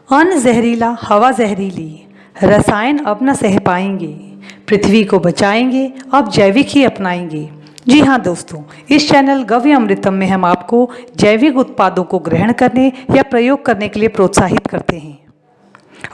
अन्न जहरीला, हवा जहरीली, रसायन अब न सह पाएंगे, पृथ्वी को बचाएंगे, अब जैविक ही अपनाएंगे। जी हाँ दोस्तों, इस चैनल गव्य अमृतम में हम आपको जैविक उत्पादों को ग्रहण करने या प्रयोग करने के लिए प्रोत्साहित करते हैं।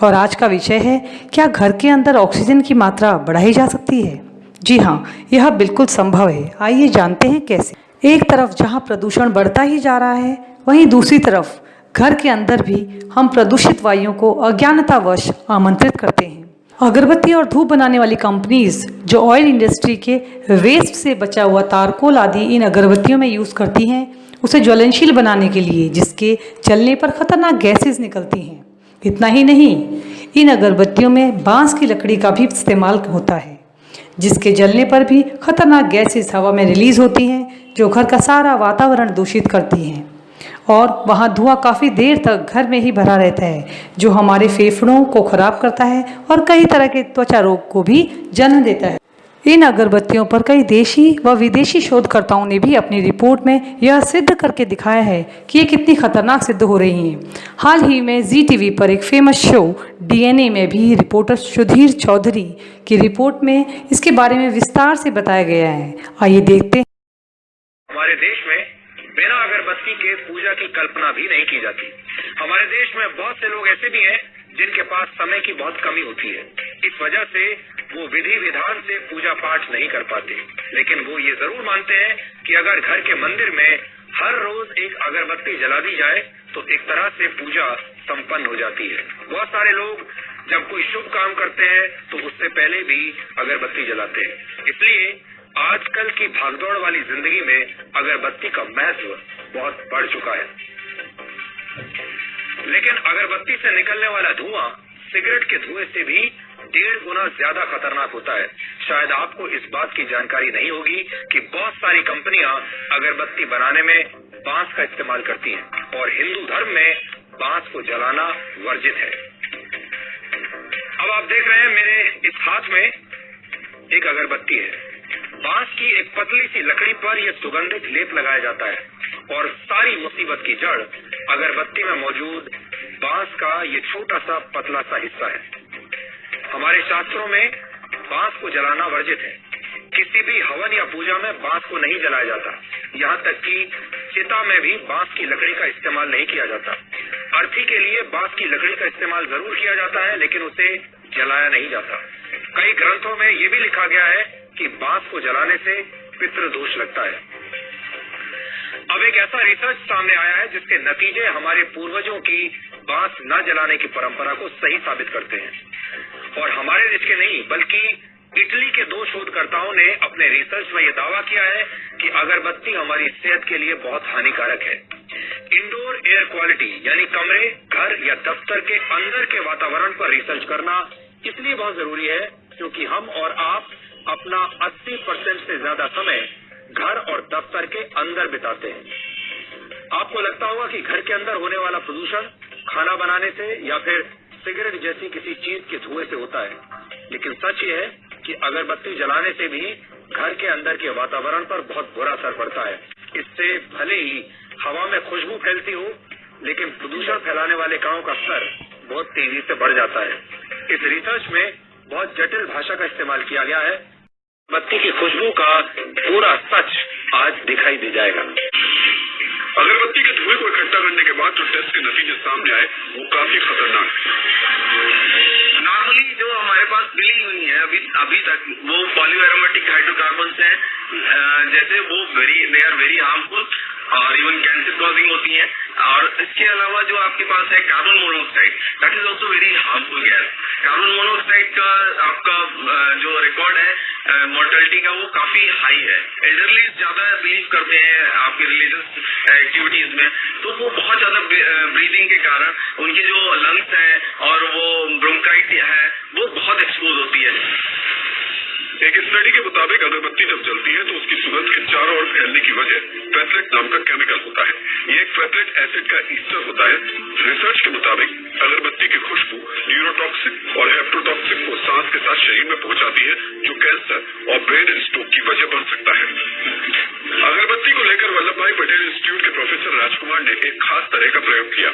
और आज का विषय है, क्या घर के अंदर ऑक्सीजन की मात्रा बढ़ाई जा सकती है? जी हाँ, यह बिल्कुल संभव है। आइए जानते हैं कैसे। एक तरफ जहाँ प्रदूषण बढ़ता ही जा रहा है, वहीं दूसरी तरफ घर के अंदर भी हम प्रदूषित वायुओं को अज्ञानतावश आमंत्रित करते हैं। अगरबत्ती और धूप बनाने वाली कंपनीज जो ऑयल इंडस्ट्री के वेस्ट से बचा हुआ तारकोल आदि इन अगरबत्तियों में यूज़ करती हैं, उसे ज्वलनशील बनाने के लिए, जिसके जलने पर खतरनाक गैसेज निकलती हैं। इतना ही नहीं, इन अगरबत्तियों में बांस की लकड़ी का भी इस्तेमाल होता है, जिसके जलने पर भी खतरनाक गैसेज हवा में रिलीज होती हैं, जो घर का सारा वातावरण दूषित करती हैं। और वहाँ धुआं काफ़ी देर तक घर में ही भरा रहता है, जो हमारे फेफड़ों को खराब करता है और कई तरह के त्वचा रोग को भी जन्म देता है। इन अगरबत्तियों पर कई देशी व विदेशी शोधकर्ताओं ने भी अपनी रिपोर्ट में यह सिद्ध करके दिखाया है कि ये कितनी खतरनाक सिद्ध हो रही हैं। हाल ही में जी टीवी पर एक फेमस शो डीएनए में भी रिपोर्टर सुधीर चौधरी की रिपोर्ट में इसके बारे में विस्तार से बताया गया है। आइए देखते हैं। हमारे देश में बिना अगरबत्ती के पूजा की कल्पना भी नहीं की जाती। हमारे देश में बहुत से लोग ऐसे भी हैं जिनके पास समय की बहुत कमी होती है। इस वजह से वो विधि विधान से पूजा पाठ नहीं कर पाते, लेकिन वो ये जरूर मानते हैं कि अगर घर के मंदिर में हर रोज एक अगरबत्ती जला दी जाए तो एक तरह से पूजा संपन्न हो जाती है। बहुत सारे लोग जब कोई शुभ काम करते हैं तो उससे पहले भी अगरबत्ती जलाते हैं। इसलिए आजकल की भागदौड़ वाली जिंदगी में अगरबत्ती का महत्व बहुत बढ़ चुका है। लेकिन अगरबत्ती से निकलने वाला धुआं सिगरेट के धुएं से भी 1.5 गुना ज्यादा खतरनाक होता है। शायद आपको इस बात की जानकारी नहीं होगी कि बहुत सारी कंपनियां अगरबत्ती बनाने में बांस का इस्तेमाल करती हैं और हिंदू धर्म में बांस को जलाना वर्जित है। अब आप देख रहे हैं मेरे इस हाथ में एक अगरबत्ती है। बांस की एक पतली सी लकड़ी पर यह सुगंधित लेप लगाया जाता है और सारी मुसीबत की जड़ अगरबत्ती में मौजूद बांस का ये छोटा सा पतला सा हिस्सा है। हमारे शास्त्रों में बांस को जलाना वर्जित है। किसी भी हवन या पूजा में बांस को नहीं जलाया जाता। यहाँ तक कि चिता में भी बांस की लकड़ी का इस्तेमाल नहीं किया जाता। अर्थी के लिए बांस की लकड़ी का इस्तेमाल जरूर किया जाता है, लेकिन उसे जलाया नहीं जाता। कई ग्रंथों में ये भी लिखा गया है कि बांस को जलाने से पितृदोष लगता है। अब एक ऐसा रिसर्च सामने आया है जिसके नतीजे हमारे पूर्वजों की बांस न जलाने की परंपरा को सही साबित करते हैं। और हमारे देश के नहीं बल्कि इटली के 2 शोधकर्ताओं ने अपने रिसर्च में यह दावा किया है कि अगरबत्ती हमारी सेहत के लिए बहुत हानिकारक है। इंडोर एयर क्वालिटी यानी कमरे, घर या दफ्तर के अंदर के वातावरण पर रिसर्च करना इसलिए बहुत जरूरी है क्योंकि हम और आप अपना 80% से ज्यादा समय घर और दफ्तर के अंदर बिताते हैं। आपको लगता होगा कि घर के अंदर होने वाला प्रदूषण खाना बनाने से या फिर सिगरेट जैसी किसी चीज के धुएं से होता है, लेकिन सच ये है कि अगरबत्ती जलाने से भी घर के अंदर के वातावरण पर बहुत बुरा असर पड़ता है। इससे भले ही हवा में खुशबू फैलती हो, लेकिन प्रदूषण फैलाने वाले कणों का स्तर बहुत तेजी से बढ़ जाता है। इस रिसर्च में बहुत जटिल भाषा का इस्तेमाल किया गया है। बत्ती की खुशबू का पूरा सच आज दिखाई दे जाएगा। अगरबत्ती के धुएं को इकट्ठा करने के बाद जो टेस्ट के नतीजे सामने आए वो काफी खतरनाक है। नॉर्मली जो हमारे पास मिली हुई है अभी तक वो पॉलीएरोमेटिक हाइड्रोकार्बन्स हैं, जैसे वो दे आर वेरी हार्मफुल और इवन कैंसर कॉजिंग होती हैं। और इसके अलावा जो आपके पास है carbon monoxide, that is also very harmful gas. Carbon monoxide का आपका जो रिकॉर्ड है मोर्टेलिटी का वो काफी हाई है। एल्डरली ज्यादा बिलीव करते हैं आपके रिलीजियस एक्टिविटीज में, तो वो बहुत ज्यादा ब्रीदिंग के कारण उनके जो लंग्स है और वो ब्रोंकाइट है वो बहुत एक्सपोज होती है। एक स्टडी के मुताबिक अगरबत्ती जब जलती है तो उसकी सुगंध के चारों ओर फैलने की वजह फेथलेट नाम का केमिकल होता है। ये एक फेथलेट एसिड का ईस्टर होता है। रिसर्च के मुताबिक अगरबत्ती की खुशबू न्यूरोटॉक्सिक और हेप्टोटॉक्सिक को सांस के साथ शरीर में पहुंचाती है, जो कैंसर और ब्रेन स्ट्रोक की वजह बन सकता है। अगरबत्ती अगरबत्ती को लेकर वल्लभ भाई पटेल इंस्टीट्यूट के प्रोफेसर राजकुमार ने एक खास तरह का प्रयोग किया।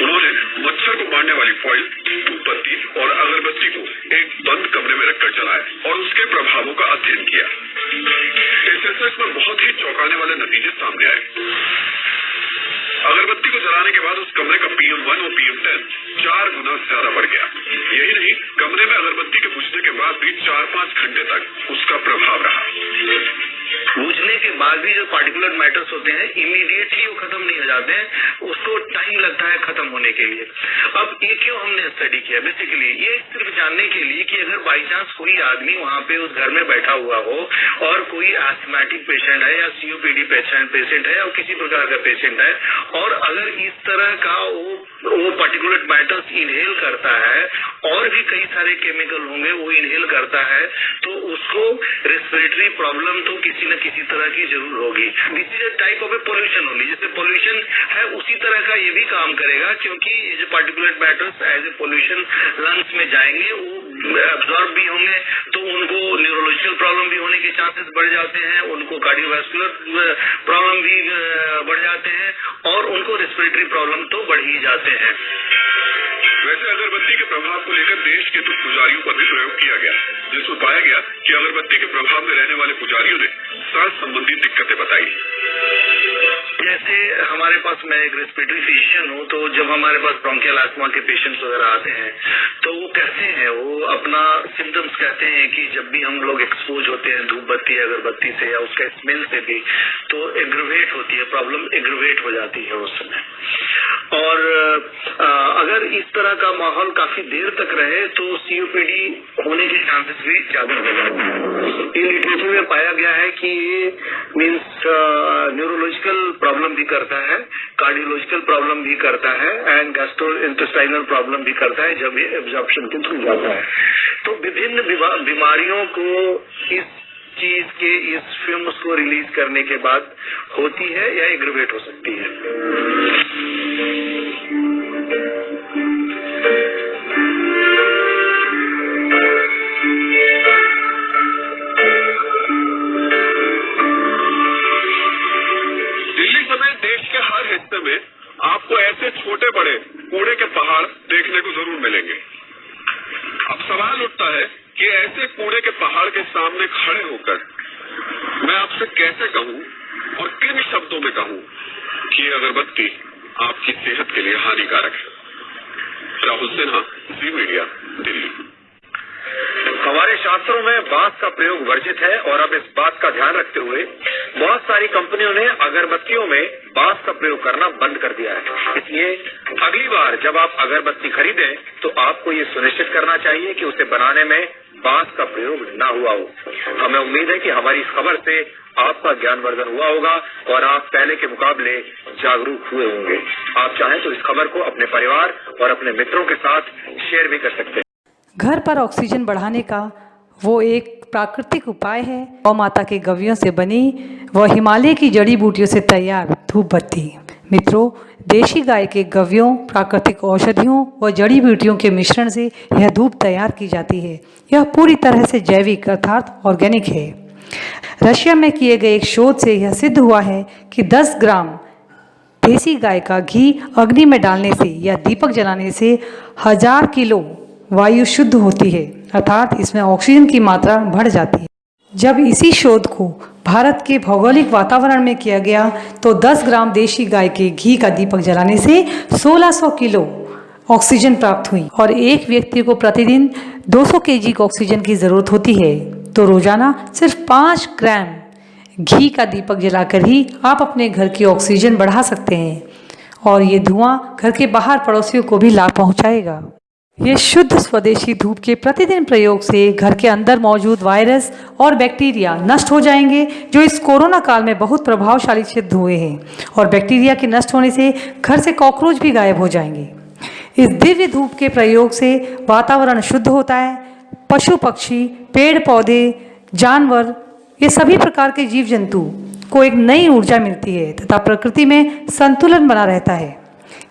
उन्होंने मच्छर को मारने वाली फॉइल, धूपबत्ती और अगरबत्ती को एक बंद कमरे में रखकर जलाया और उसके प्रभावों का अध्ययन किया। इस रिसर्च में बहुत ही चौंकाने वाले नतीजे सामने आए। अगरबत्ती को जलाने के बाद उस कमरे का PM1 और PM10 4 गुना ज्यादा बढ़ गया। यही नहीं, कमरे में अगरबत्ती के बुझने के बाद भी 4-5 घंटे तक उसका प्रभाव रहा। बुझने के बाद भी जो पार्टिकुलर मैटर्स होते हैं इमीडिएटली वो खत्म नहीं हो जाते हैं, उसको टाइम लगता है खत्म होने के लिए। अब ये क्यों हमने स्टडी किया? बेसिकली ये सिर्फ जानने के लिए कि अगर बाई चांस कोई आदमी वहाँ पे उस घर में बैठा हुआ हो और कोई एस्थमेटिक पेशेंट है या COPD पेशेंट है और किसी प्रकार का पेशेंट है, और अगर इस तरह का वो पार्टिकुलर मैटर्स इनहेल करता है और भी कई सारे केमिकल होंगे वो इनहेल करता है, तो उसको रेस्पिरेटरी प्रॉब्लम तो किसी न किसी तरह की जरूर होगी। This is a type of A pollution only. जैसे पोल्यूशन है उसी तरह का ये भी काम करेगा, क्योंकि ये जो particulate matters as a pollution lungs में जाएंगे, वो एब्जॉर्ब भी होंगे, तो उनको न्यूरोलॉजिकल प्रॉब्लम भी होने के चांसेस बढ़ जाते हैं, उनको कार्डियोवैस्कुलर प्रॉब्लम भी बढ़ जाते हैं और उनको रेस्पिरेटरी प्रॉब्लम तो बढ़ ही जाते हैं। वैसे अगरबत्ती के प्रभाव को लेकर देश के कुछ पुजारियों पर भी प्रयोग किया गया, जिसमें पाया गया कि अगरबत्ती के प्रभाव में रहने वाले पुजारियों ने सांस संबंधी दिक्कतें बताई। जैसे हमारे पास, मैं एक रेस्पिरेटरी फिजिशियन हूँ, तो जब हमारे पास ब्रोंकियल अस्थमा के पेशेंट्स वगैरह आते हैं तो वो कहते हैं, वो अपना सिम्टम्स कहते हैं कि जब भी हम लोग एक्सपोज होते हैं धूपबत्ती अगरबत्ती से या उसका स्मेल से भी, तो एग्रवेट होती है प्रॉब्लम, एग्रवेट हो जाती है उस समय। और अगर इस तरह का माहौल काफी देर तक रहे तो COPD होने के चांसेस भी ज्यादा हो जाते हैं। ये लिटरेचर में पाया गया है कि ये मीन्स न्यूरोलॉजिकल प्रॉब्लम भी करता है, कार्डियोलॉजिकल प्रॉब्लम भी करता है एंड गैस्ट्रोइंटेस्टाइनल प्रॉब्लम भी करता है जब ये एब्जॉर्प्शन के थ्रू जाता है। तो विभिन्न बीमारियों को इस चीज के इस फ्यूम्स को रिलीज करने के बाद होती है या एग्रवेट हो सकती है। दिल्ली समेत देश के हर हिस्से में आपको ऐसे छोटे बड़े कूड़े के पहाड़ देखने को जरूर मिलेंगे। अब सवाल उठता है कि ऐसे कूड़े के पहाड़ के सामने खड़े होकर मैं आपसे कैसे कहूं और किन शब्दों में कहूं कि ये अगरबत्ती आपकी सेहत के लिए हानिकारक है। राहुल सिन्हा, जी मीडिया, दिल्ली। हमारे शास्त्रों में बांस का प्रयोग वर्जित है और अब इस बात का ध्यान रखते हुए बहुत सारी कंपनियों ने अगरबत्तियों में बांस का प्रयोग करना बंद कर दिया है। इसलिए अगली बार जब आप अगरबत्ती खरीदें तो आपको ये सुनिश्चित करना चाहिए कि उसे बनाने में बांस का प्रयोग न हुआ हो। हमें उम्मीद है कि हमारी इस खबर से आपका ज्ञानवर्धन हुआ होगा और आप पहले के मुकाबले जागरूक हुए होंगे। आप चाहें तो इस खबर को अपने परिवार और अपने मित्रों के साथ शेयर भी कर सकते हैं। घर पर ऑक्सीजन बढ़ाने का वो एक प्राकृतिक उपाय है गौ माता के गव्यों से बनी व हिमालय की जड़ी बूटियों से तैयार धूप बत्ती। मित्रों, देशी गाय के गव्यों, प्राकृतिक औषधियों व जड़ी बूटियों के मिश्रण से यह धूप तैयार की जाती है। यह पूरी तरह से जैविक अर्थात ऑर्गेनिक है। रशिया में किए गए एक शोध से यह सिद्ध हुआ है कि 10 ग्राम देसी गाय का घी अग्नि में डालने से या दीपक जलाने से 1000 किलो वायु शुद्ध होती है, अर्थात इसमें ऑक्सीजन की मात्रा बढ़ जाती है। जब इसी शोध को भारत के भौगोलिक वातावरण में किया गया तो 10 ग्राम देशी गाय के घी का दीपक जलाने से 1600 किलो ऑक्सीजन प्राप्त हुई और एक व्यक्ति को प्रतिदिन 200 केजी की ऑक्सीजन की ज़रूरत होती है। तो रोजाना सिर्फ 5 ग्राम घी का दीपक जलाकर ही आप अपने घर की ऑक्सीजन बढ़ा सकते हैं और ये धुआं घर के बाहर पड़ोसियों को भी लाभ पहुंचाएगा। ये शुद्ध स्वदेशी धूप के प्रतिदिन प्रयोग से घर के अंदर मौजूद वायरस और बैक्टीरिया नष्ट हो जाएंगे, जो इस कोरोना काल में बहुत प्रभावशाली सिद्ध हुए हैं। और बैक्टीरिया के नष्ट होने से घर से कॉकरोच भी गायब हो जाएंगे। इस दिव्य धूप के प्रयोग से वातावरण शुद्ध होता है। पशु पक्षी, पेड़ पौधे, जानवर, ये सभी प्रकार के जीव जंतु को एक नई ऊर्जा मिलती है तथा प्रकृति में संतुलन बना रहता है।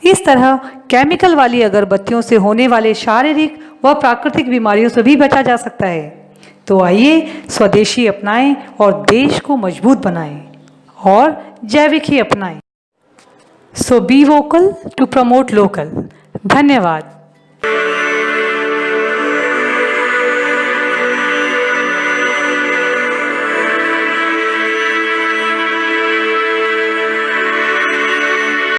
इस तरह केमिकल वाली अगरबत्तियों से होने वाले शारीरिक व प्राकृतिक बीमारियों से भी बचा जा सकता है। तो आइए स्वदेशी अपनाएं और देश को मजबूत बनाएं। और जैविक ही अपनाएं। So be vocal to promote local. धन्यवाद।